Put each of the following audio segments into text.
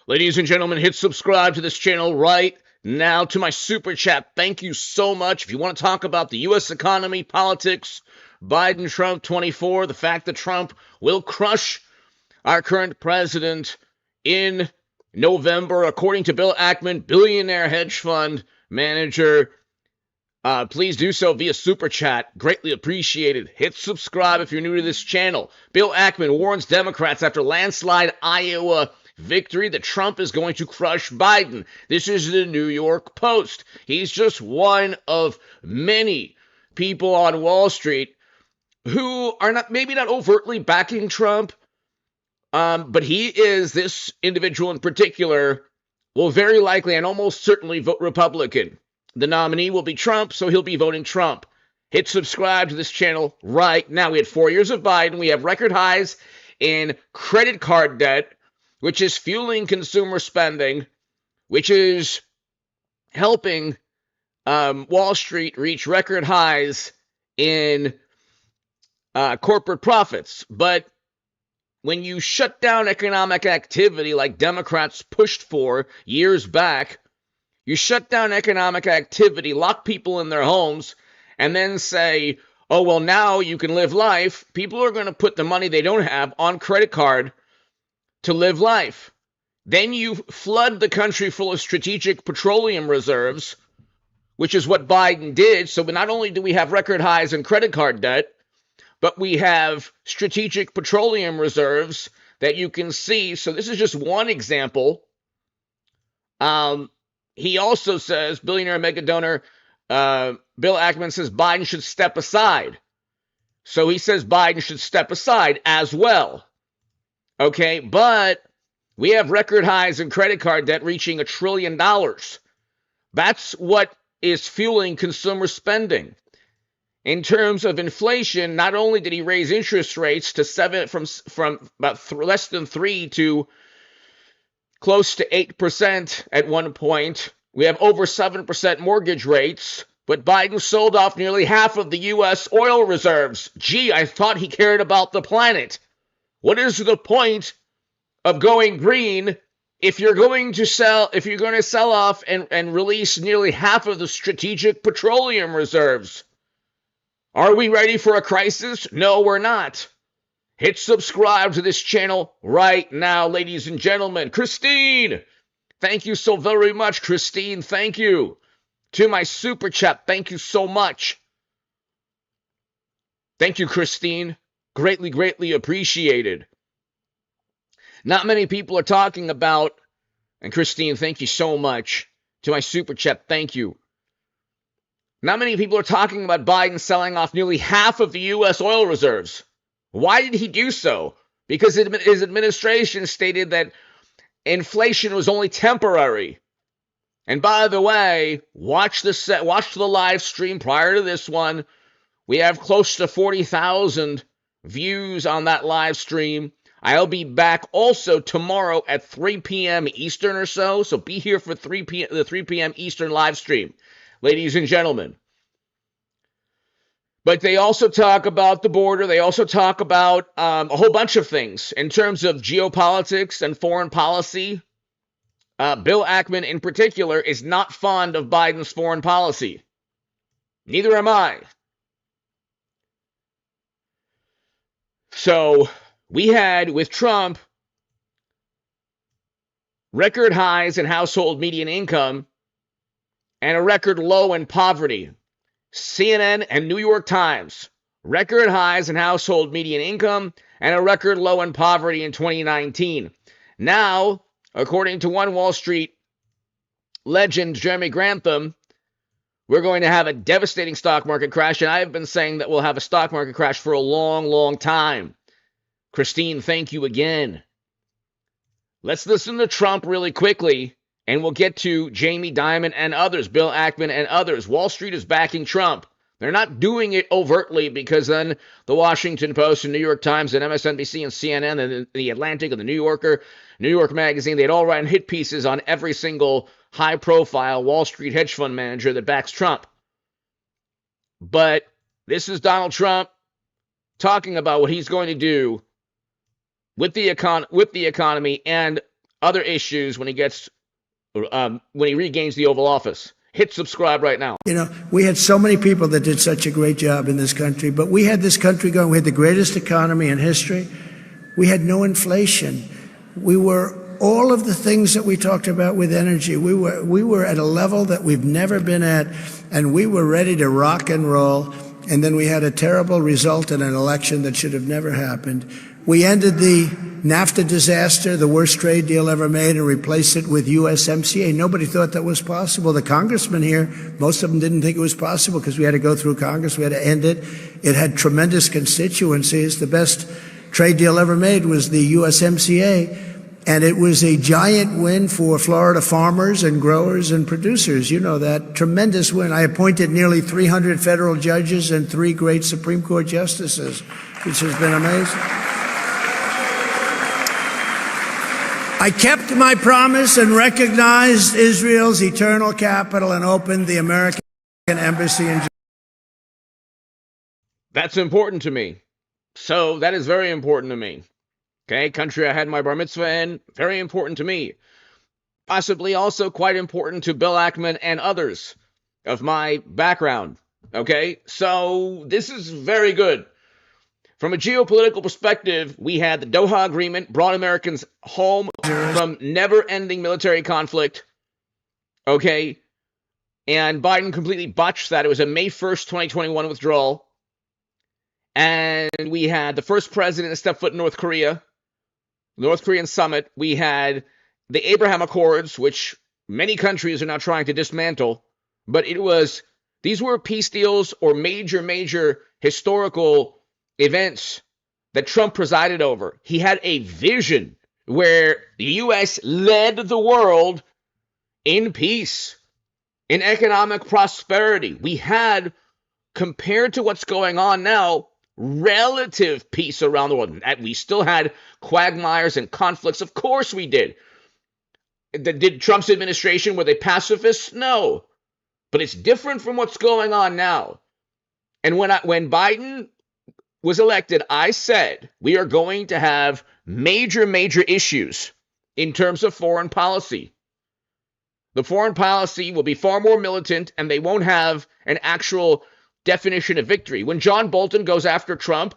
Ladies and gentlemen, hit subscribe to this channel right now. To my super chat, thank you so much. If you want to talk about the U.S. economy, politics, Biden, Trump 24, the fact that Trump will crush our current president in November, according to Bill Ackman, billionaire hedge fund manager. Please do so via super chat. Greatly appreciated. Hit subscribe if you're new to this channel. Bill Ackman warns Democrats after landslide Iowa victory that Trump is going to crush Biden. This is the New York Post. He's just one of many people on Wall Street who are maybe not overtly backing Trump, but he is, this individual in particular, will very likely and almost certainly vote Republican. The nominee will be Trump, so he'll be voting Trump. Hit subscribe to this channel right now. We had 4 years of Biden. We have record highs in credit card debt, which is fueling consumer spending, which is helping Wall Street reach record highs in corporate profits. But when you shut down economic activity like Democrats pushed for years back, you shut down economic activity, lock people in their homes, and then say, oh, well, now you can live life. People are going to put the money they don't have on credit card to live life. Then you flood the country full of strategic petroleum reserves, which is what Biden did. So not only do we have record highs in credit card debt, but we have strategic petroleum reserves that you can see. So this is just one example. He also says, billionaire mega donor Bill Ackman says Biden should step aside. So he says Biden should step aside as well. Okay, but we have record highs in credit card debt reaching $1 trillion. That's what is fueling consumer spending. In terms of inflation, not only did he raise interest rates to from about less than 3 to close to 8% at one point. We have over 7% mortgage rates, but Biden sold off nearly half of the U.S. oil reserves. Gee, I thought he cared about the planet. What is the point of going green if you're going to sell off and release nearly half of the strategic petroleum reserves? Are we ready for a crisis? No, we're not. Hit subscribe to this channel right now, ladies and gentlemen. Christine, thank you so very much, Christine. Thank you. To my super chat, thank you so much. Thank you, Christine. Greatly, greatly appreciated. Not many people are talking about, and Christine, thank you so much. To my super chat, thank you. Not many people are talking about Biden selling off nearly half of the U.S. oil reserves. Why did he do so? Because his administration stated that inflation was only temporary. And by the way, watch the live stream prior to this one. We have close to 40,000 views on that live stream. I'll be back also tomorrow at 3 p.m. Eastern or so. So be here for the 3 p.m. Eastern live stream, ladies and gentlemen. But they also talk about the border. They also talk about a whole bunch of things in terms of geopolitics and foreign policy. Bill Ackman, in particular, is not fond of Biden's foreign policy. Neither am I. So we had, with Trump, record highs in household median income and a record low in poverty. CNN and New York Times, record highs in household median income and a record low in poverty in 2019. Now, according to one Wall Street legend, Jeremy Grantham, we're going to have a devastating stock market crash, and I've been saying that we'll have a stock market crash for a long, long time. Christine, thank you again. Let's listen to Trump really quickly, and we'll get to Jamie Dimon and others, Bill Ackman and others. Wall Street is backing Trump. They're not doing it overtly because then the Washington Post and New York Times and MSNBC and CNN and the Atlantic and the New Yorker, New York Magazine, they'd all write hit pieces on every single high-profile Wall Street hedge fund manager that backs Trump. But this is Donald Trump talking about what he's going to do with the economy and other issues when he regains the Oval Office. Hit subscribe right now. You know, we had so many people that did such a great job in this country, but we had this country going. We had the greatest economy in history. We had no inflation. We were all of the things that we talked about with energy. We were at a level that we've never been at, and we were ready to rock and roll. And then we had a terrible result in an election that should have never happened. We ended the NAFTA disaster, the worst trade deal ever made, and replaced it with USMCA. Nobody thought that was possible. The congressmen here, most of them didn't think it was possible because we had to go through Congress. We had to end it. It had tremendous constituencies. The best trade deal ever made was the USMCA. And it was a giant win for Florida farmers and growers and producers. You know that. Tremendous win. I appointed nearly 300 federal judges and 3 great Supreme Court justices, which has been amazing. I kept my promise and recognized Israel's eternal capital and opened the American embassy in Jerusalem. That's important to me. So that is very important to me. Okay, country I had my bar mitzvah in, very important to me. Possibly also quite important to Bill Ackman and others of my background. Okay, so this is very good. From a geopolitical perspective, we had the Doha Agreement, brought Americans home from never-ending military conflict. Okay, and Biden completely botched that. It was a May 1st, 2021 withdrawal. And we had the first president to step foot in North Korea. North Korean summit. We had the Abraham Accords, which many countries are now trying to dismantle, but these were peace deals or major historical events that Trump presided over. He had a vision where the U.S. led the world in peace, in economic prosperity. We had, compared to what's going on now, relative peace around the world. We still had quagmires and conflicts. Of course we did. Did Trump's administration, were they pacifists? No. But it's different from what's going on now. And when Biden was elected, I said we are going to have major issues in terms of foreign policy. The foreign policy will be far more militant, and they won't have an actual definition of victory. When John Bolton goes after Trump,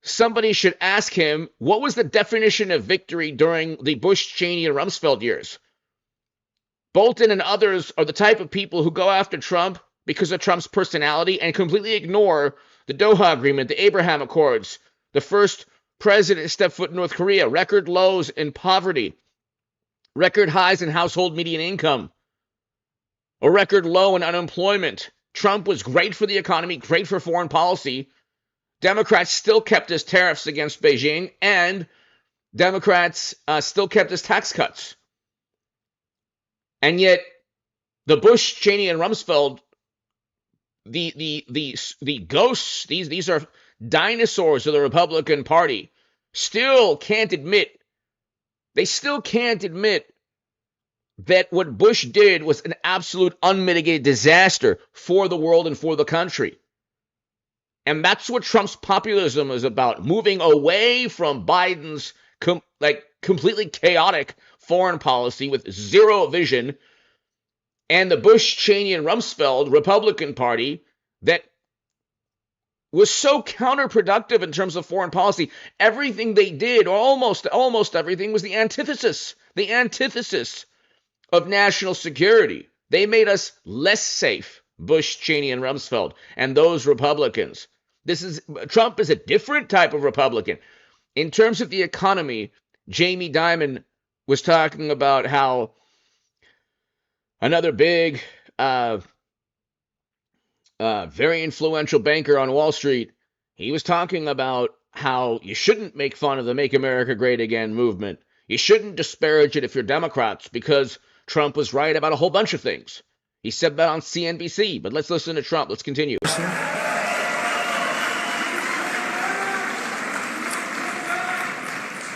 somebody should ask him, what was the definition of victory during the Bush, Cheney, and Rumsfeld years? Bolton and others are the type of people who go after Trump because of Trump's personality and completely ignore the Doha Agreement, the Abraham Accords, the first president to step foot in North Korea, record lows in poverty, record highs in household median income, a record low in unemployment. Trump was great for the economy, great for foreign policy. Democrats still kept his tariffs against Beijing, and Democrats still kept his tax cuts. And yet, the Bush, Cheney, and Rumsfeld, the ghosts, these are dinosaurs of the Republican Party, still can't admit that what Bush did was an absolute unmitigated disaster for the world and for the country. And that's what Trump's populism is about, moving away from Biden's completely chaotic foreign policy with zero vision, and the Bush, Cheney, and Rumsfeld Republican Party that was so counterproductive in terms of foreign policy. Everything they did, or almost everything, was the antithesis of national security. They made us less safe, Bush, Cheney, and Rumsfeld, and those Republicans. Trump is a different type of Republican. In terms of the economy, Jamie Dimon was talking about how another big, very influential banker on Wall Street, he was talking about how you shouldn't make fun of the Make America Great Again movement. You shouldn't disparage it if you're Democrats, because Trump was right about a whole bunch of things. He said that on CNBC, but let's listen to Trump. Let's continue.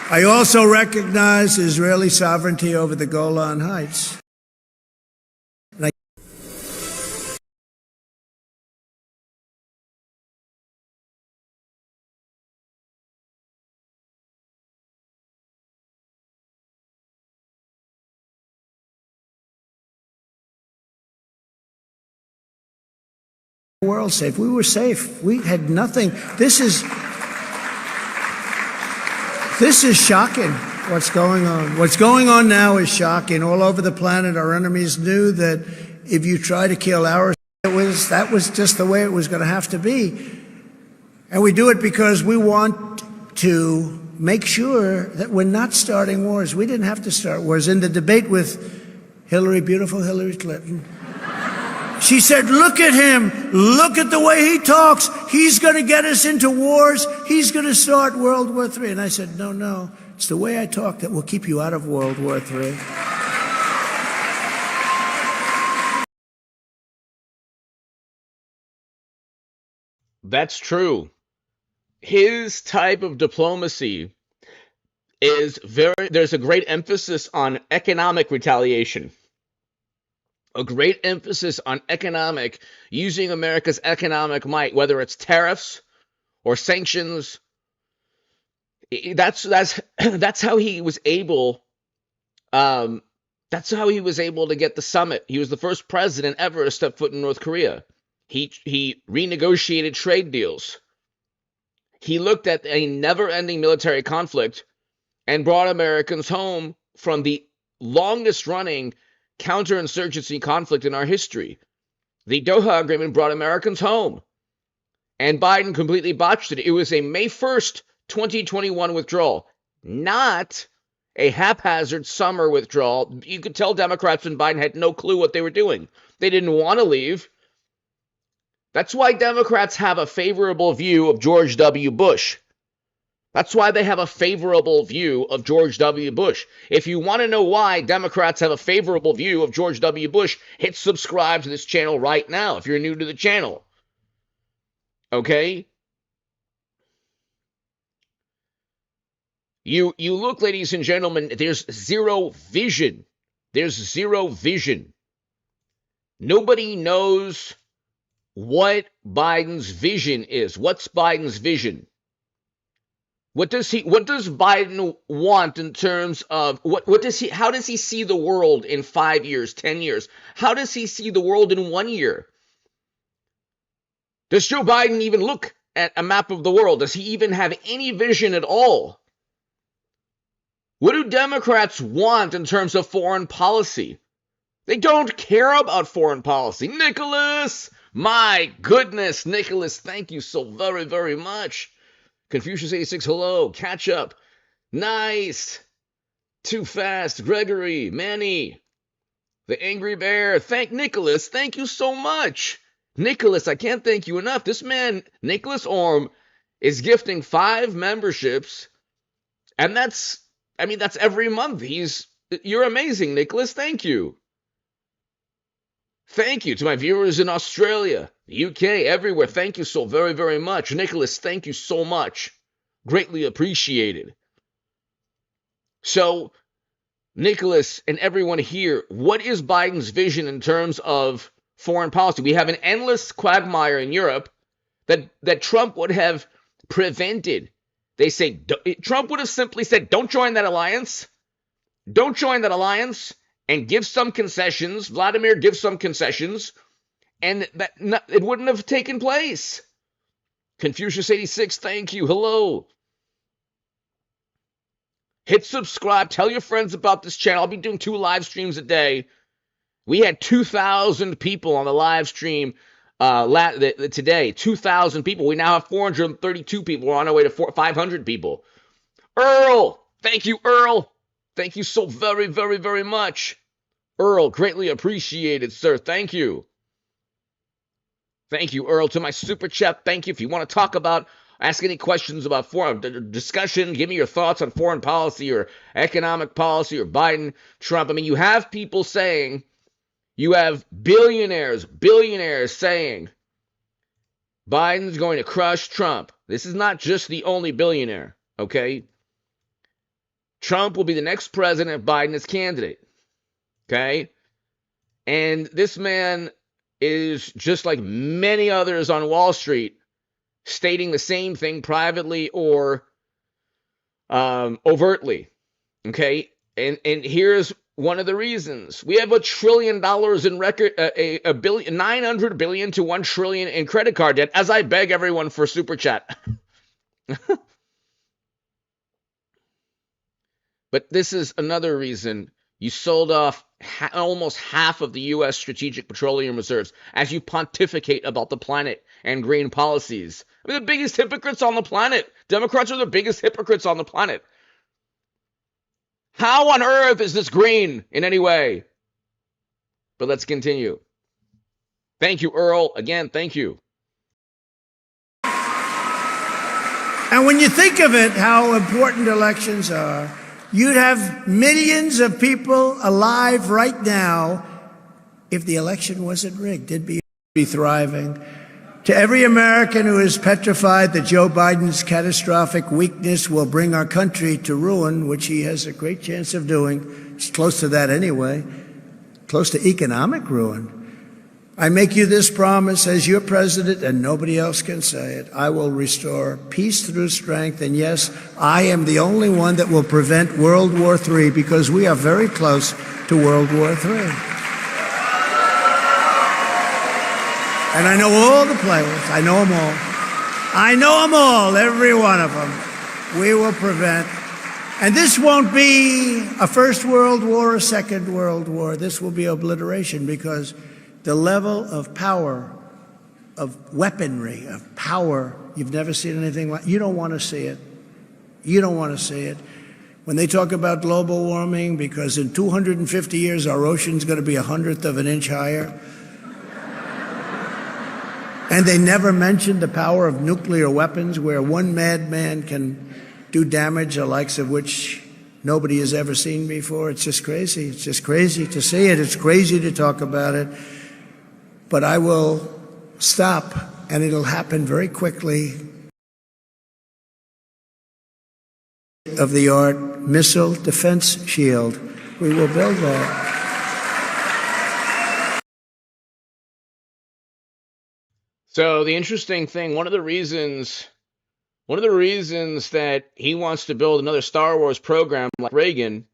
I also recognize Israeli sovereignty over the Golan Heights. world safe. We were safe. We had nothing. This is shocking. What's going on? What's going on now is shocking. All over the planet, our enemies knew that if you try to kill ours, that was just the way it was going to have to be. And we do it because we want to make sure that we're not starting wars. We didn't have to start wars. In the debate with beautiful Hillary Clinton, she said, look at him. Look at the way he talks. He's going to get us into wars. He's going to start World War III. And I said, no. It's the way I talk that will keep you out of World War III. That's true. His type of diplomacy is there's a great emphasis on economic retaliation. A great emphasis on using America's economic might, whether it's tariffs or sanctions. That's how he was able. That's how he was able to get the summit. He was the first president ever to step foot in North Korea. He renegotiated trade deals. He looked at a never-ending military conflict and brought Americans home from the longest-running counterinsurgency conflict in our history. The Doha Agreement brought Americans home, and Biden completely botched it. It was a May 1st, 2021 withdrawal, not a haphazard summer withdrawal. You could tell Democrats and Biden had no clue what they were doing. They didn't want to leave. That's why Democrats have a favorable view of George W. Bush. That's why they have a favorable view of George W. Bush. If you want to know why Democrats have a favorable view of George W. Bush, hit subscribe to this channel right now if you're new to the channel. Okay? You look, ladies and gentlemen, there's zero vision. There's zero vision. Nobody knows what Biden's vision is. What's Biden's vision? What does Biden want in terms of how does he see the world in 5 years, 10 years? How does he see the world in 1 year? Does Joe Biden even look at a map of the world? Does he even have any vision at all? What do Democrats want in terms of foreign policy? They don't care about foreign policy. Nicholas, my goodness, Nicholas, thank you so very, very much. Confucius86, hello. Catch up. Nice. Too fast. Gregory, Manny, the Angry Bear. Thank Nicholas. Thank you so much. Nicholas, I can't thank you enough. This man, Nicholas Orm, is gifting 5 memberships. And that's every month. You're amazing, Nicholas. Thank you. Thank you to my viewers in Australia, the UK, everywhere. Thank you so very, very much. Nicholas, thank you so much. Greatly appreciated. So, Nicholas and everyone here, what is Biden's vision in terms of foreign policy? We have an endless quagmire in Europe that Trump would have prevented. They say Trump would have simply said, don't join that alliance. Don't join that alliance. And give some concessions. Vladimir, give some concessions. And it wouldn't have taken place. Confucius86, thank you. Hello. Hit subscribe. Tell your friends about this channel. I'll be doing 2 live streams a day. We had 2,000 people on the live stream today. 2,000 people. We now have 432 people. We're on our way to 500 people. Earl, thank you, Earl. Thank you so very, very, very much. Earl, greatly appreciated, sir. Thank you. Thank you, Earl. To my super chat, thank you. If you want to talk about, ask any questions about foreign discussion, give me your thoughts on foreign policy or economic policy or Biden, Trump. I mean, you have people saying, you have billionaires saying Biden's going to crush Trump. This is not just the only billionaire, okay? Trump will be the next president if Biden is candidate. Okay? And this man is just like many others on Wall Street, stating the same thing privately or overtly. Okay? And here's One of the reasons we have $1 trillion in record, a billion, 900 billion to 1 trillion in credit card debt. As I beg everyone for super chat. But this is another reason you sold off almost half of the U.S. strategic petroleum reserves as you pontificate about the planet and green policies. I mean, the biggest hypocrites on the planet. Democrats are the biggest hypocrites on the planet. How on earth is this green in any way? But let's continue. Thank you, Earl. Again, thank you. And when you think of it, how important elections are, you'd have millions of people alive right now if the election wasn't rigged. It'd be thriving. To every American who is petrified that Joe Biden's catastrophic weakness will bring our country to ruin, which he has a great chance of doing, he's close to that anyway, close to economic ruin, I make you this promise as your president, and nobody else can say it. I will restore peace through strength, and yes, I am the only one that will prevent World War III, because we are very close to World War III. And I know all the players. I know them all. I know them all, every one of them. We will prevent. And this won't be a First World War, a Second World War. This will be obliteration, because the level of power, of weaponry, of power, you've never seen anything like. You don't want to see it. You don't want to see it. When they talk about global warming, because in 250 years our ocean's going to be 1/100 of an inch higher. And they never mention the power of nuclear weapons, where one madman can do damage the likes of which nobody has ever seen before. It's just crazy. It's just crazy to see it. It's crazy to talk about it. But I will stop, and it'll happen very quickly. Of the art missile defense shield. We will build that. So the interesting thing, one of the reasons that he wants to build another Star Wars program like Reagan,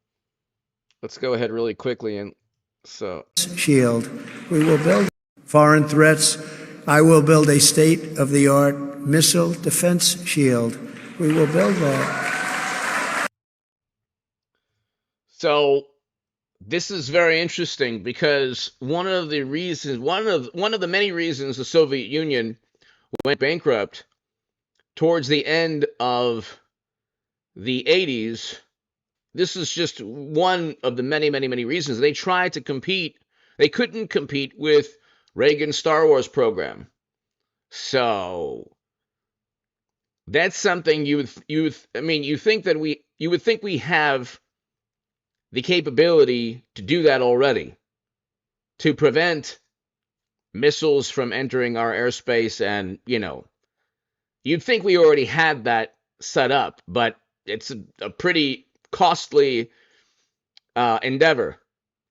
let's go ahead really quickly and so shield. We will build foreign threats. I will build a state-of-the-art missile defense shield. We will build that. So this is very interesting, because one of the many reasons the Soviet Union went bankrupt towards the end of the 80s, this is just one of the many, many, many reasons. They tried to compete. They couldn't compete with Reagan's Star Wars program. So that's something you would think we have the capability to do that already, to prevent missiles from entering our airspace. And, you'd think we already had that set up, but it's a pretty costly endeavor.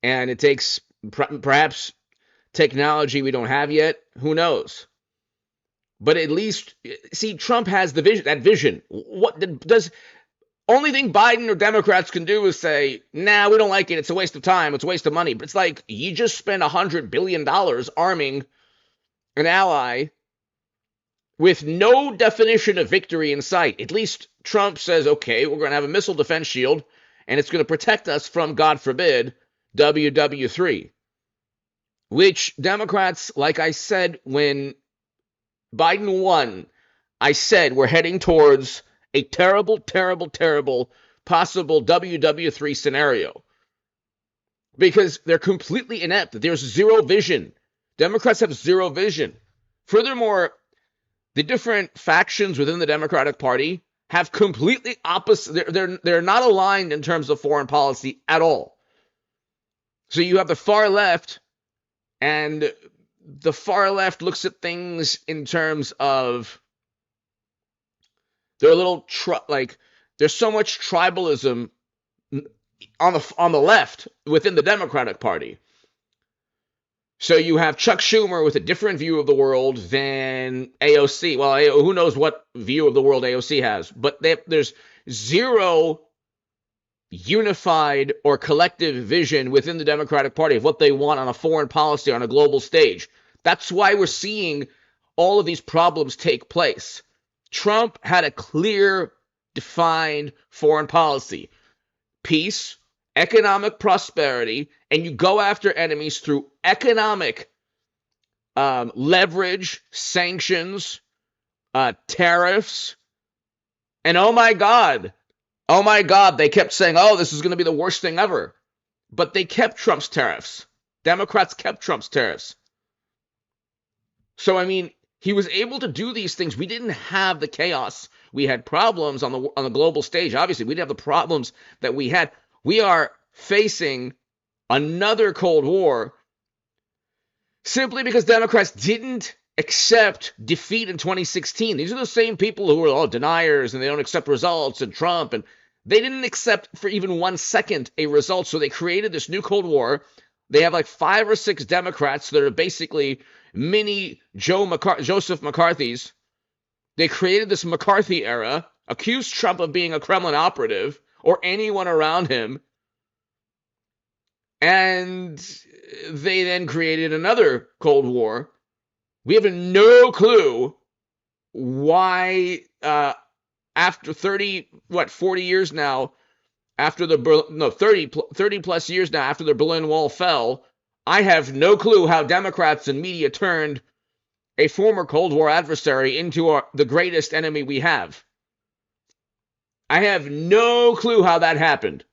And it takes perhaps technology we don't have yet. Who knows? But at least, see, Trump has the vision. That vision. What does? Only thing Biden or Democrats can do is say, "Nah, we don't like it. It's a waste of time. It's a waste of money." But it's like, you just spent $100 billion arming an ally with no definition of victory in sight. At least Trump says, okay, we're going to have a missile defense shield, and it's going to protect us from, God forbid, WW3. Which Democrats, like I said, when Biden won, I said we're heading towards a terrible, terrible, terrible possible WW3 scenario. Because they're completely inept. There's zero vision. Democrats have zero vision. Furthermore, the different factions within the Democratic Party have completely opposite. They're not aligned in terms of foreign policy at all. So you have the far left, and the far left looks at things in terms of they're a little there's so much tribalism on the left within the Democratic Party. So you have Chuck Schumer with a different view of the world than AOC. Well, who knows what view of the world AOC has, but there's zero unified or collective vision within the Democratic Party of what they want on a foreign policy on a global stage. That's why we're seeing all of these problems take place. Trump had a clear, defined foreign policy: peace, economic prosperity, and you go after enemies through economic leverage, sanctions, tariffs, and oh my God, they kept saying, oh, this is going to be the worst thing ever. But they kept Trump's tariffs. Democrats kept Trump's tariffs. So, I mean, he was able to do these things. We didn't have the chaos. We had problems on the global stage. Obviously, we didn't have the problems that we had. We are facing another Cold War simply because Democrats didn't accept defeat in 2016. These are the same people who are deniers and they don't accept results, and Trump, and they didn't accept for even 1 second a result. So they created this new Cold War. They have like 5 or 6 Democrats that are basically mini Joseph McCarthy's. They created this McCarthy era, accused Trump of being a Kremlin operative or anyone around him, and they then created another Cold War. We have no clue why after 40 years now, after 30 plus years now after the Berlin Wall fell, I have no clue how Democrats and media turned a former Cold War adversary into the greatest enemy we have. I have no clue how that happened.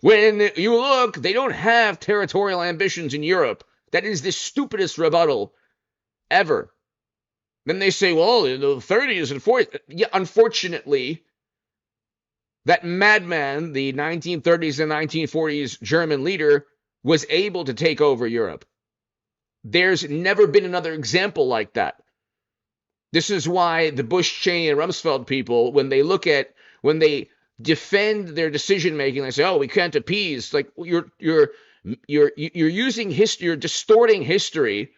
When you look, they don't have territorial ambitions in Europe. That is the stupidest rebuttal ever. Then they say, well, in the 30s and 40s. Yeah, unfortunately, that madman, the 1930s and 1940s German leader, was able to take over Europe. There's never been another example like that. This is why the Bush, Cheney, and Rumsfeld people, when they defend their decision making, they say, "Oh, we can't appease." Like you're using history, you're distorting history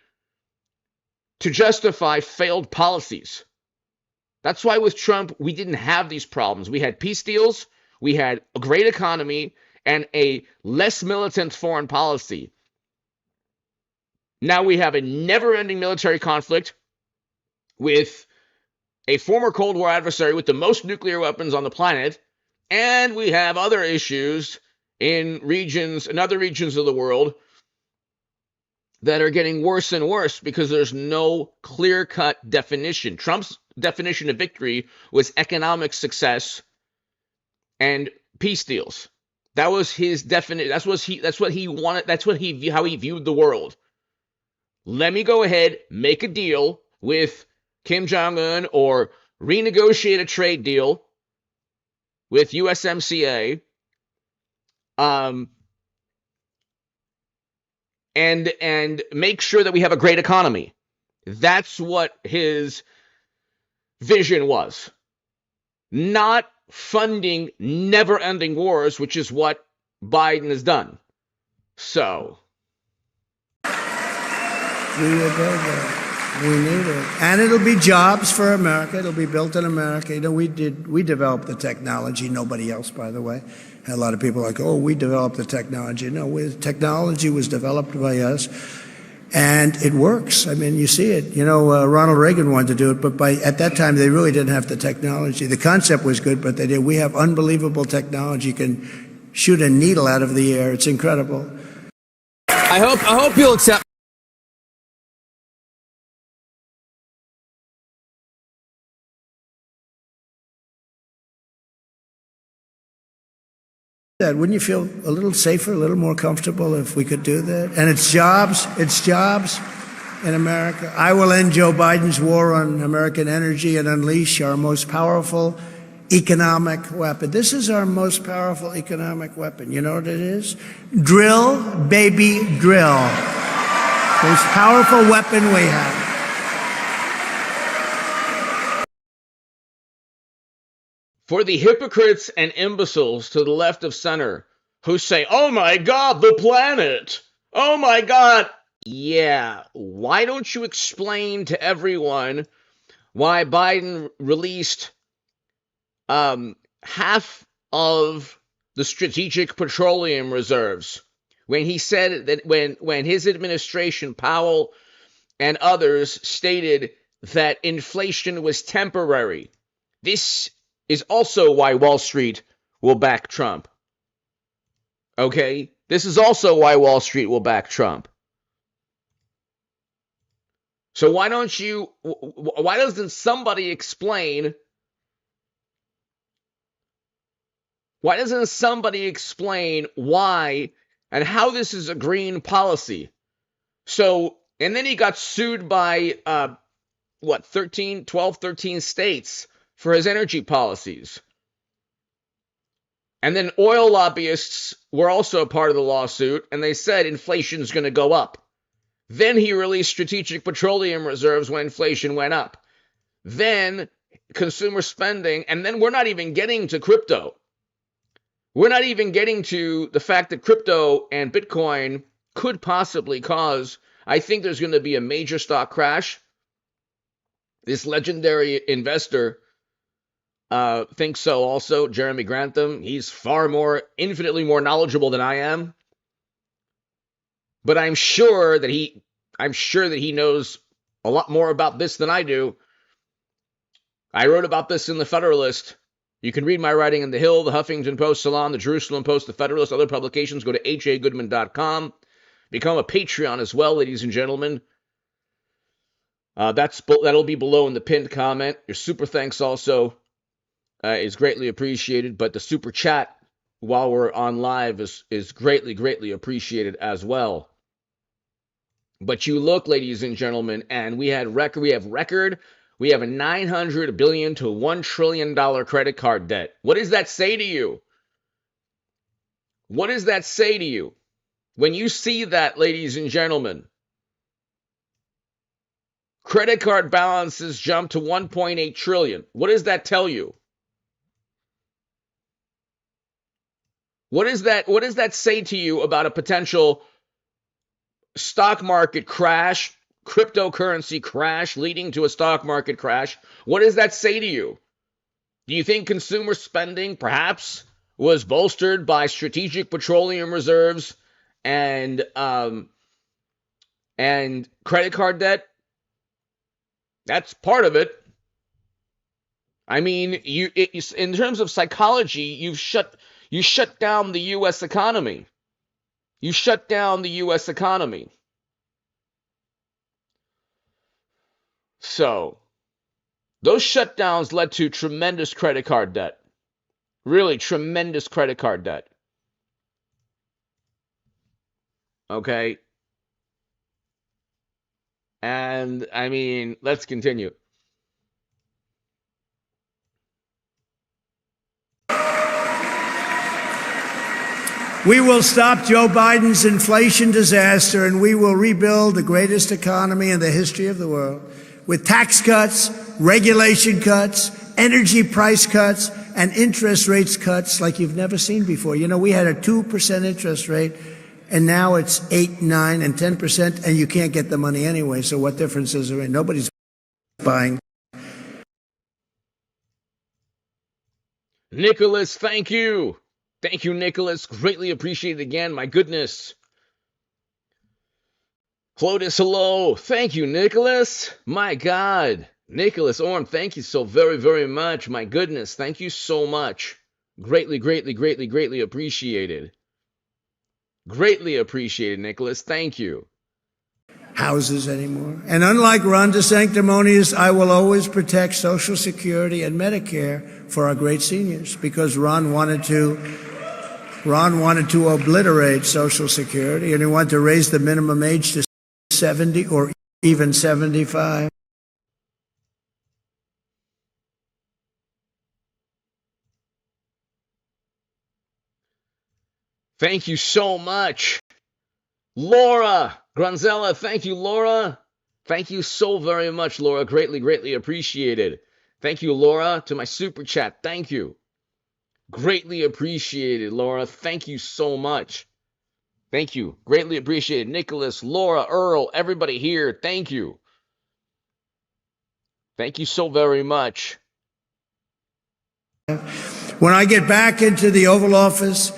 to justify failed policies. That's why with Trump, we didn't have these problems. We had peace deals, we had a great economy, and a less militant foreign policy. Now we have a never-ending military conflict with a former Cold War adversary with the most nuclear weapons on the planet, and we have other issues in other regions of the world that are getting worse and worse because there's no clear-cut definition. Trump's definition of victory was economic success and peace deals. That was his definition. That's what he wanted. That's how he viewed the world. Let me go ahead, make a deal with Kim Jong-un or renegotiate a trade deal with USMCA, and make sure that we have a great economy. That's what his vision was. Not funding never-ending wars, which is what Biden has done. So we will go there. We need it. And it'll be jobs for America. It'll be built in America. You know, we developed the technology. Nobody else, by the way. A lot of people are like, oh, we developed the technology. No, technology was developed by us. And it works. I mean, you see it. You know, Ronald Reagan wanted to do it, but at that time, they really didn't have the technology. The concept was good, but they did. We have unbelievable technology. You can shoot a needle out of the air. It's incredible. I hope you'll accept. That wouldn't you feel a little safer, a little more comfortable if we could do that? And it's jobs in America. I will end Joe Biden's war on American energy and unleash our most powerful economic weapon. This is our most powerful economic weapon. You know what it is? Drill, baby, drill. Most powerful weapon we have. For the hypocrites and imbeciles to the left of center who say, oh my God, the planet. Oh my God. Yeah, why don't you explain to everyone why Biden released half of the Strategic Petroleum Reserves, when he said that when his administration, Powell and others, stated that inflation was temporary. This is also why Wall Street will back Trump. Okay? This is also why Wall Street will back Trump. So why doesn't somebody explain why and how this is a green policy? So, and then he got sued by 13 states for his energy policies. And then oil lobbyists were also a part of the lawsuit, and they said inflation's going to go up. Then he released Strategic Petroleum Reserves when inflation went up. Then consumer spending, and then we're not even getting to crypto. We're not even getting to the fact that crypto and Bitcoin could possibly cause, I think there's going to be a major stock crash. This legendary investor thinks so also, Jeremy Grantham. He's infinitely more knowledgeable than I am. But I'm sure that he knows a lot more about this than I do. I wrote about this in the Federalist. You can read my writing in The Hill, the Huffington Post, Salon, the Jerusalem Post, the Federalist, other publications. Go to hagoodman.com. Become a Patreon as well, ladies and gentlemen. That'll be below in the pinned comment. Your super thanks also is greatly appreciated, but the super chat while we're on live is greatly appreciated as well. But you look, ladies and gentlemen, and we have a $900 billion to $1 trillion credit card debt. What does that say to you? What does that say to you? When you see that, ladies and gentlemen, credit card balances jump to $1.8 trillion. What does that tell you? What does that say to you about a potential stock market crash, cryptocurrency crash leading to a stock market crash? What does that say to you? Do you think consumer spending perhaps was bolstered by Strategic Petroleum Reserves and credit card debt? That's part of it. I mean, in terms of psychology, you shut down the U.S. economy. You shut down the U.S. economy. So, those shutdowns led to tremendous credit card debt. Really tremendous credit card debt. Okay? And, I mean, let's continue. We will stop Joe Biden's inflation disaster, and we will rebuild the greatest economy in the history of the world with tax cuts, regulation cuts, energy price cuts, and interest rates cuts like you've never seen before. You know, we had a 2% interest rate, and now it's 8, 9, and 10%, and you can't get the money anyway. So what difference is there? Nobody's buying. Nicholas, thank you. Thank you, Nicholas. Greatly appreciated again. My goodness. Clotis, hello. Thank you, Nicholas. My God. Nicholas Orm, thank you so very much. My goodness. Thank you so much. Greatly appreciated. Greatly appreciated, Nicholas. Thank you. Houses anymore. And unlike Ron DeSanctimonious, I will always protect Social Security and Medicare for our great seniors, because Ron wanted to obliterate Social Security, and he wanted to raise the minimum age to 70 or even 75. Thank you so much. Laura Granzella, thank you, Laura. Thank you so very much, Laura. Greatly appreciated. Thank you, Laura, to my super chat. Thank you. Greatly appreciated, Laura. Thank you so much. Thank you. Greatly appreciated. Nicholas, Laura, Earl, everybody here. Thank you. Thank you so very much. When I get back into the Oval Office,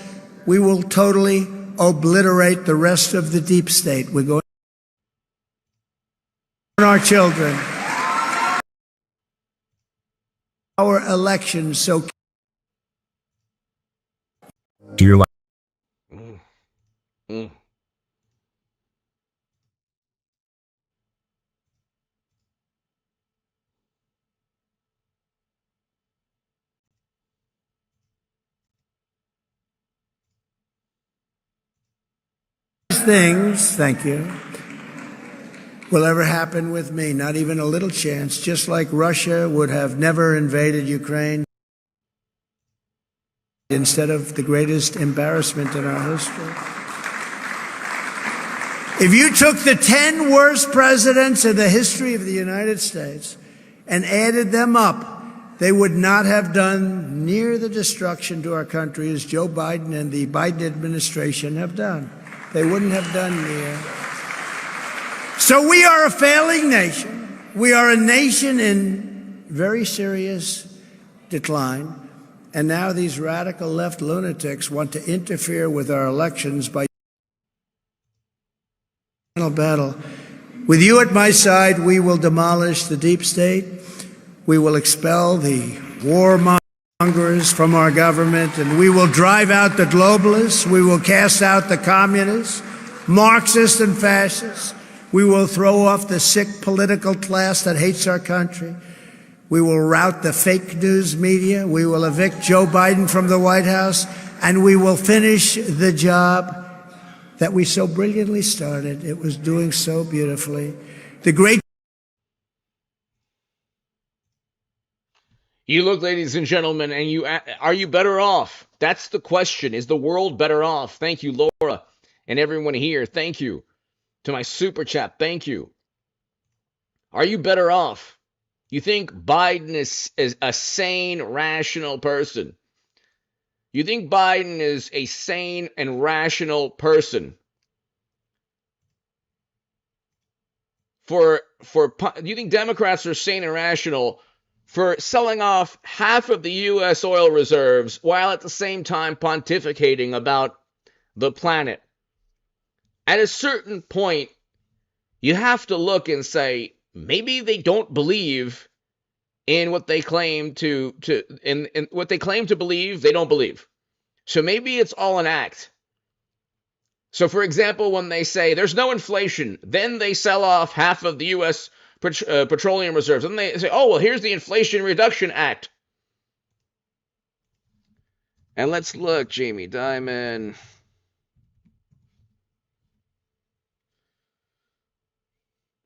we will totally obliterate the rest of the deep state. We're going to our children. Our elections so. Do you like? Things, thank you, will ever happen with me. Not even a little chance. Just like Russia would have never invaded Ukraine instead of the greatest embarrassment in our history. If you took the 10 worst presidents in the history of the United States and added them up, they would not have done near the destruction to our country as Joe Biden and the Biden administration have done. They wouldn't have done near. So we are a failing nation. We are a nation in very serious decline. And now these radical left lunatics want to interfere with our elections by battle. With you at my side, we will demolish the deep state. We will expel the warmongers from our government, and we will drive out the globalists. We will cast out the communists, Marxists and fascists. We will throw off the sick political class that hates our country. We will rout the fake news media. We will evict Joe Biden from the White House, and we will finish the job that we so brilliantly started. It was doing so beautifully. The great. You look, ladies and gentlemen, and are you better off? That's the question. Is the world better off? Thank you, Laura, and everyone here. Thank you to my super chat. Thank you. Are you better off? You think Biden is a sane, rational person? You think Biden is a sane and rational person? Do you think Democrats are sane and rational for selling off half of the U.S. oil reserves while at the same time pontificating about the planet? At a certain point, you have to look and say, maybe they don't believe in what they claim to what they claim to believe, they don't believe. So maybe it's all an act. So, for example, when they say there's no inflation, then they sell off half of the U.S. petroleum reserves. And they say, oh, well, here's the Inflation Reduction Act. And let's look, Jamie Dimon.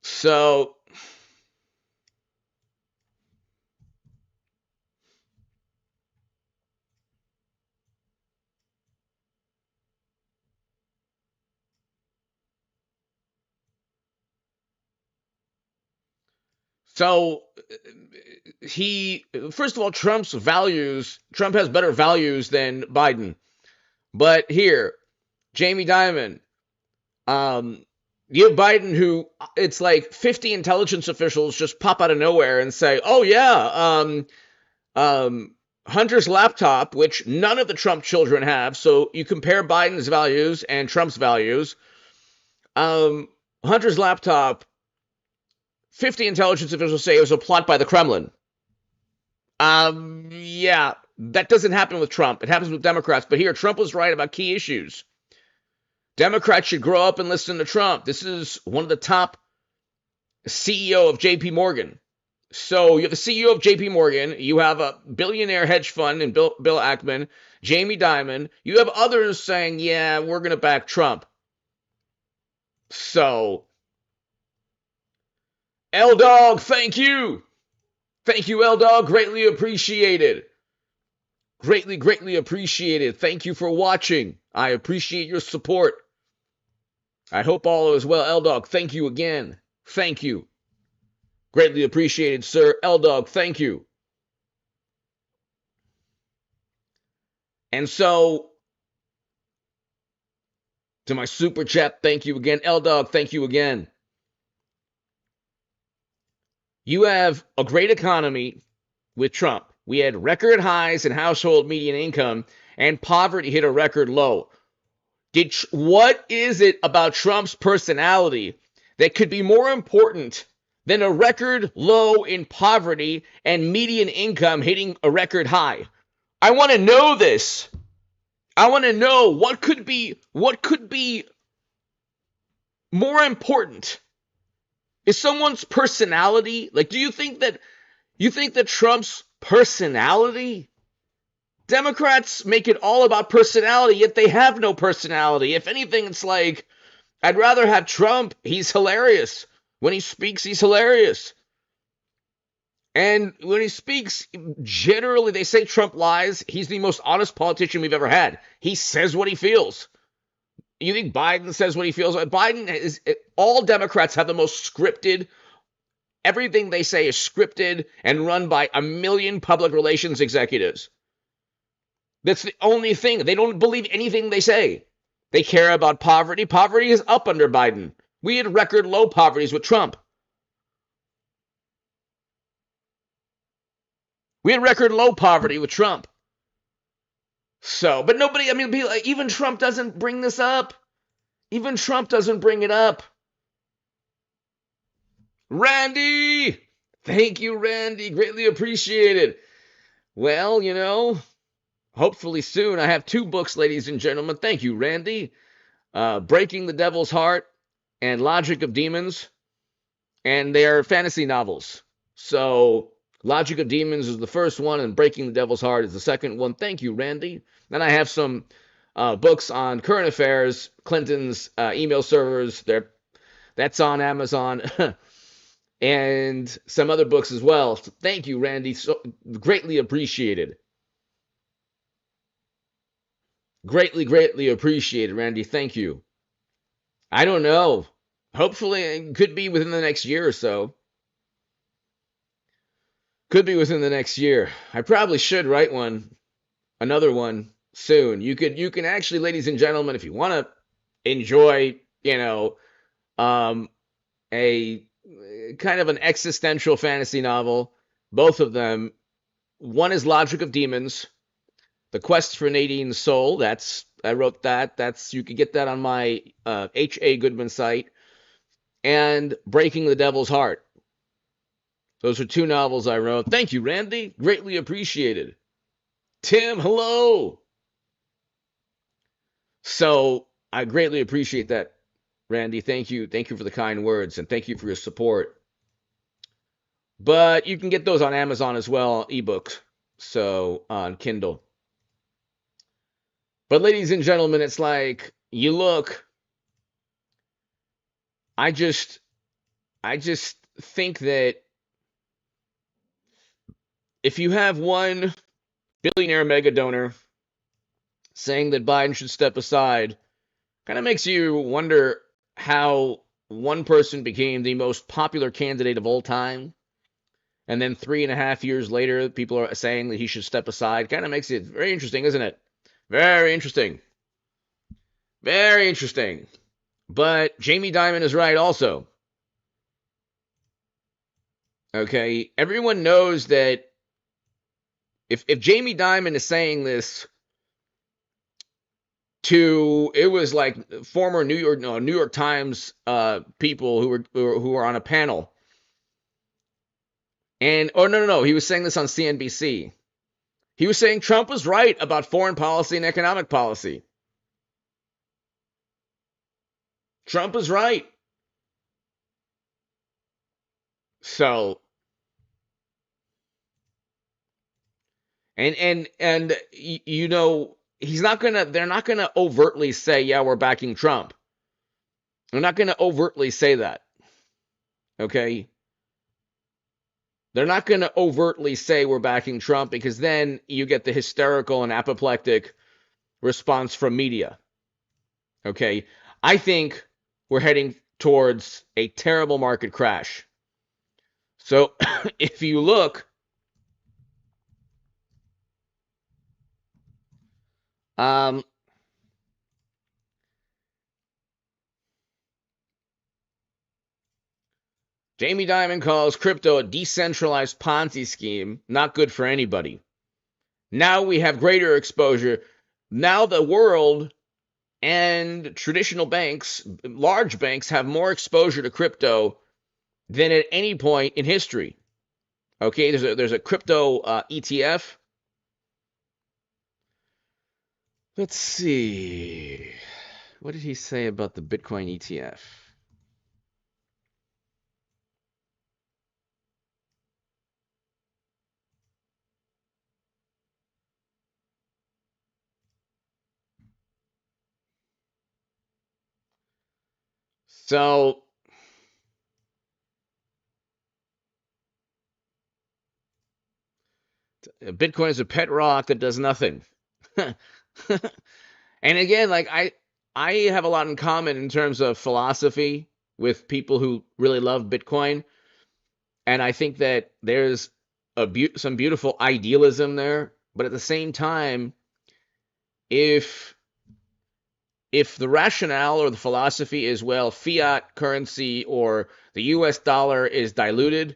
So, first of all, Trump has better values than Biden. But here, Jamie Dimon, you have Biden who, it's like 50 intelligence officials just pop out of nowhere and say, oh yeah, Hunter's laptop, which none of the Trump children have. So you compare Biden's values and Trump's values. Hunter's laptop, 50 intelligence officials say it was a plot by the Kremlin. Yeah, that doesn't happen with Trump. It happens with Democrats. But here, Trump was right about key issues. Democrats should grow up and listen to Trump. This is one of the top CEO of JP Morgan. So you have the CEO of JP Morgan. You have a billionaire hedge fund and Bill Ackman, Jamie Dimon. You have others saying, yeah, we're going to back Trump. So, L-Dog, thank you. Thank you, L-Dog. Greatly appreciated. Greatly, greatly appreciated. Thank you for watching. I appreciate your support. I hope all is well. L-Dog, thank you again. Thank you. Greatly appreciated, sir. L-Dog, thank you. And so, to my super chat, thank you again. L-Dog, thank you again. You have a great economy with Trump. We had record highs in household median income, and poverty hit a record low. What is it about Trump's personality that could be more important than a record low in poverty and median income hitting a record high? I want to know this. I want to know what could be more important. Is someone's personality, like, do you think that Trump's personality? Democrats make it all about personality, yet they have no personality. If anything, it's like, I'd rather have Trump. He's hilarious. When he speaks, he's hilarious. And when he speaks, generally they say Trump lies. He's the most honest politician we've ever had. He says what he feels. You think Biden says what he feels? Biden is, all Democrats have the most scripted. Everything they say is scripted and run by a million public relations executives. That's the only thing. They don't believe anything they say. They care about poverty. Poverty is up under Biden. We had record low poverties with Trump. We had record low poverty with Trump. So, but nobody, I mean, even Trump doesn't bring this up. Even Trump doesn't bring it up. Randy! Thank you, Randy. Greatly appreciated. Well, you know, hopefully soon. I have 2 books, ladies and gentlemen. Thank you, Randy. Breaking the Devil's Heart and Logic of Demons. And they're fantasy novels. So, Logic of Demons is the first one, and Breaking the Devil's Heart is the second one. Thank you, Randy. Then I have some books on current affairs, Clinton's email servers. That's on Amazon. And some other books as well. So thank you, Randy. So greatly appreciated. Greatly appreciated, Randy. Thank you. I don't know. Hopefully, it could be within the next year or so. Could be within the next year. I probably should write another one soon. You can actually, ladies and gentlemen, if you want to enjoy, you know, a kind of an existential fantasy novel, both of them. One is Logic of Demons, The Quest for Nadine's Soul. I wrote that. You can get that on my H.A. Goodman site. And Breaking the Devil's Heart. Those are 2 novels I wrote. Thank you, Randy. Greatly appreciated. Tim, hello. So I greatly appreciate that, Randy. Thank you. Thank you for the kind words, and thank you for your support. But you can get those on Amazon as well, ebooks, so on Kindle. But ladies and gentlemen, it's like, you look, I just think that if you have one billionaire mega donor saying that Biden should step aside, kind of makes you wonder how one person became the most popular candidate of all time, and then 3.5 years later, people are saying that he should step aside. Kind of makes it very interesting, isn't it? Very interesting. Very interesting. But Jamie Dimon is right also. Okay, everyone knows that if Jamie Dimon is saying this to, it was like former New York Times people who were on a panel, and no, he was saying this on CNBC. He was saying Trump was right about foreign policy and economic policy. Trump is right. So, and you know, they're not gonna overtly say, yeah, we're backing Trump. They're not gonna overtly say that. Okay? They're not gonna overtly say we're backing Trump, because then you get the hysterical and apoplectic response from media. Okay? I think we're heading towards a terrible market crash. So if you look, Jamie Dimon calls crypto a decentralized Ponzi scheme, not good for anybody. Now we have greater exposure. Now the world and traditional banks, large banks, have more exposure to crypto than at any point in history. Okay, there's a crypto ETF. Let's see. What did he say about the Bitcoin ETF? So Bitcoin is a pet rock that does nothing. And again, like I have a lot in common in terms of philosophy with people who really love Bitcoin, and I think that there's some beautiful idealism there, but at the same time, if the rationale or the philosophy is, well, fiat currency or the US dollar is diluted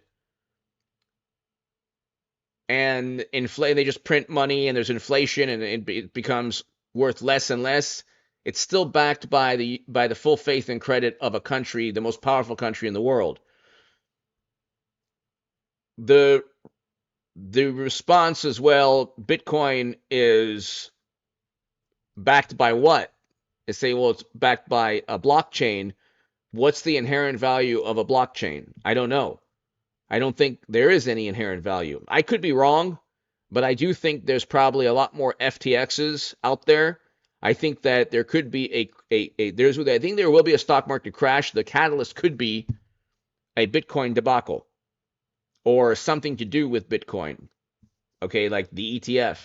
and they just print money and there's inflation and it becomes worth less and less, it's still backed by the full faith and credit of a country, the most powerful country in the world. The response is, well, Bitcoin is backed by what? They say, well, it's backed by a blockchain. What's the inherent value of a blockchain? I don't know. I don't think there is any inherent value. I could be wrong, but I do think there's probably a lot more FTXs out there. I think that there could be I think there will be a stock market crash. The catalyst could be a Bitcoin debacle or something to do with Bitcoin. Okay, like the ETF.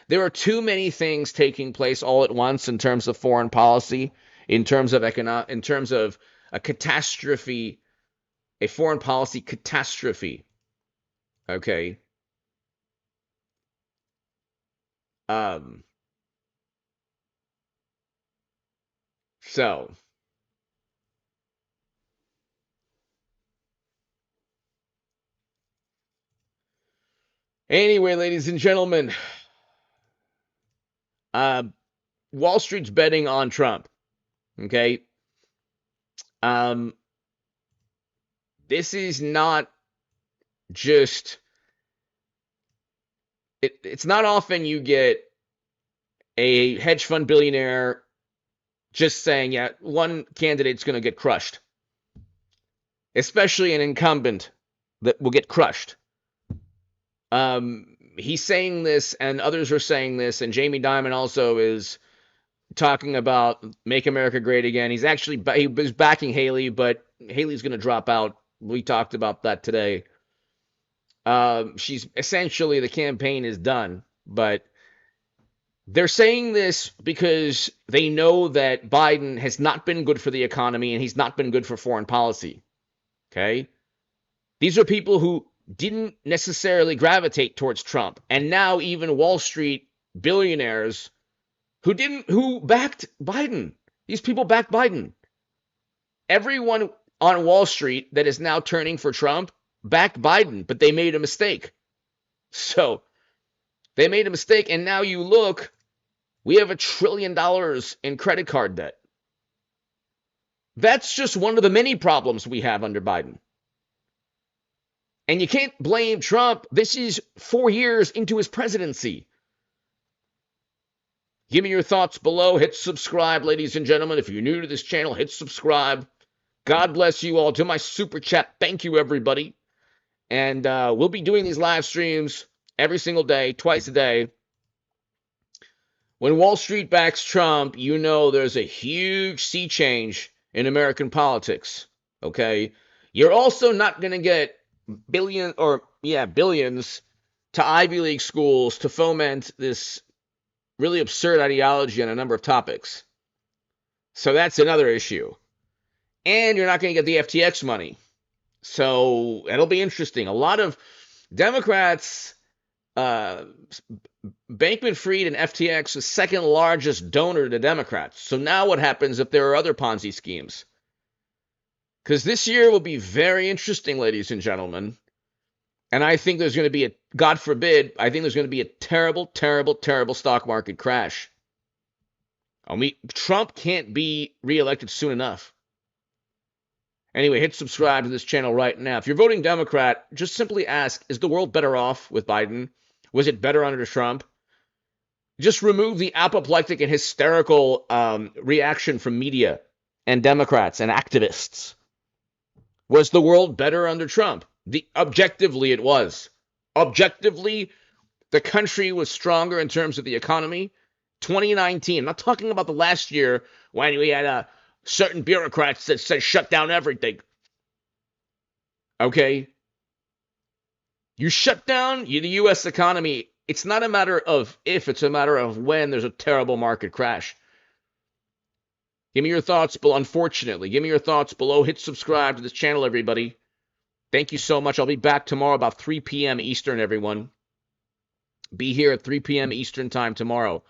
There are too many things taking place all at once in terms of foreign policy, in terms of a catastrophe, a foreign policy catastrophe. Okay. So anyway, ladies and gentlemen, Wall Street's betting on Trump. Okay. This is not just, it's not often you get a hedge fund billionaire just saying, yeah, one candidate's going to get crushed, especially an incumbent that will get crushed. He's saying this, and others are saying this, and Jamie Dimon also is talking about Make America Great Again. He was backing Haley, but Haley's going to drop out. We talked about that today. She's essentially, the campaign is done, but they're saying this because they know that Biden has not been good for the economy and he's not been good for foreign policy. Okay? These are people who didn't necessarily gravitate towards Trump, and now even Wall Street billionaires who backed Biden. These people backed Biden. Everyone on Wall Street that is now turning for Trump backed Biden, but they made a mistake. So they made a mistake, and now you look, we have $1 trillion in credit card debt. That's just one of the many problems we have under Biden. And you can't blame Trump. This is 4 years into his presidency. Give me your thoughts below. Hit subscribe, ladies and gentlemen. If you're new to this channel, hit subscribe. God bless you all. To my super chat, thank you, everybody. And we'll be doing these live streams every single day, twice a day. When Wall Street backs Trump, you know there's a huge sea change in American politics. Okay? You're also not going to get billions to Ivy League schools to foment this really absurd ideology on a number of topics. So that's another issue. And you're not going to get the FTX money. So it'll be interesting. A lot of Democrats, Bankman-Fried and FTX, the second largest donor to Democrats. So now what happens if there are other Ponzi schemes? Because this year will be very interesting, ladies and gentlemen. And I think there's going to be a, God forbid, I think there's going to be a terrible, terrible, terrible stock market crash. I mean, Trump can't be reelected soon enough. Anyway, hit subscribe to this channel right now. If you're voting Democrat, just simply ask, is the world better off with Biden? Was it better under Trump? Just remove the apoplectic and hysterical reaction from media and Democrats and activists. Was the world better under Trump? Objectively, it was. Objectively, the country was stronger in terms of the economy. 2019, I'm not talking about the last year when we had certain bureaucrats that said shut down everything. Okay? You shut down the U.S. economy. It's not a matter of if, it's a matter of when there's a terrible market crash. Give me your thoughts below. Unfortunately, give me your thoughts below. Hit subscribe to this channel, everybody. Thank you so much. I'll be back tomorrow about 3 p.m. Eastern, everyone. Be here at 3 p.m. Eastern time tomorrow.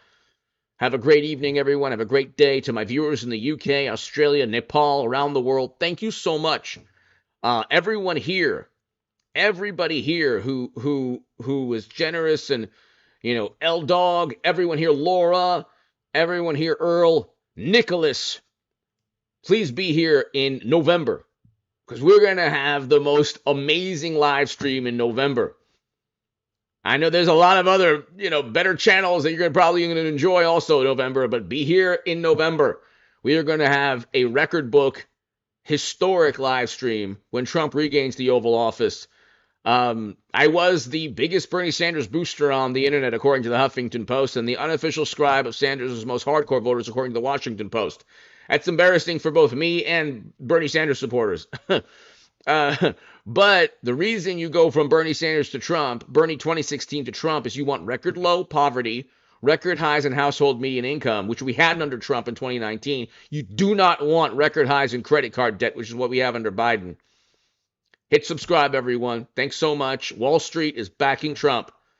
Have a great evening, everyone. Have a great day. To my viewers in the UK, Australia, Nepal, around the world, thank you so much. Everyone here, everybody here who was generous, and L Dog, everyone here, Laura, everyone here, Earl, Nicholas, please be here in November, because we're going to have the most amazing live stream in November. I know there's a lot of other, better channels that you're probably going to enjoy also in November, but be here in November. We are going to have a record book, historic live stream when Trump regains the Oval Office. I was the biggest Bernie Sanders booster on the internet, according to the Huffington Post, and the unofficial scribe of Sanders' most hardcore voters, according to the Washington Post. That's embarrassing for both me and Bernie Sanders supporters. But the reason you go from Bernie Sanders to Trump, Bernie 2016 to Trump, is you want record low poverty, record highs in household median income, which we had under Trump in 2019. You do not want record highs in credit card debt, which is what we have under Biden. Hit subscribe, everyone. Thanks so much. Wall Street is backing Trump.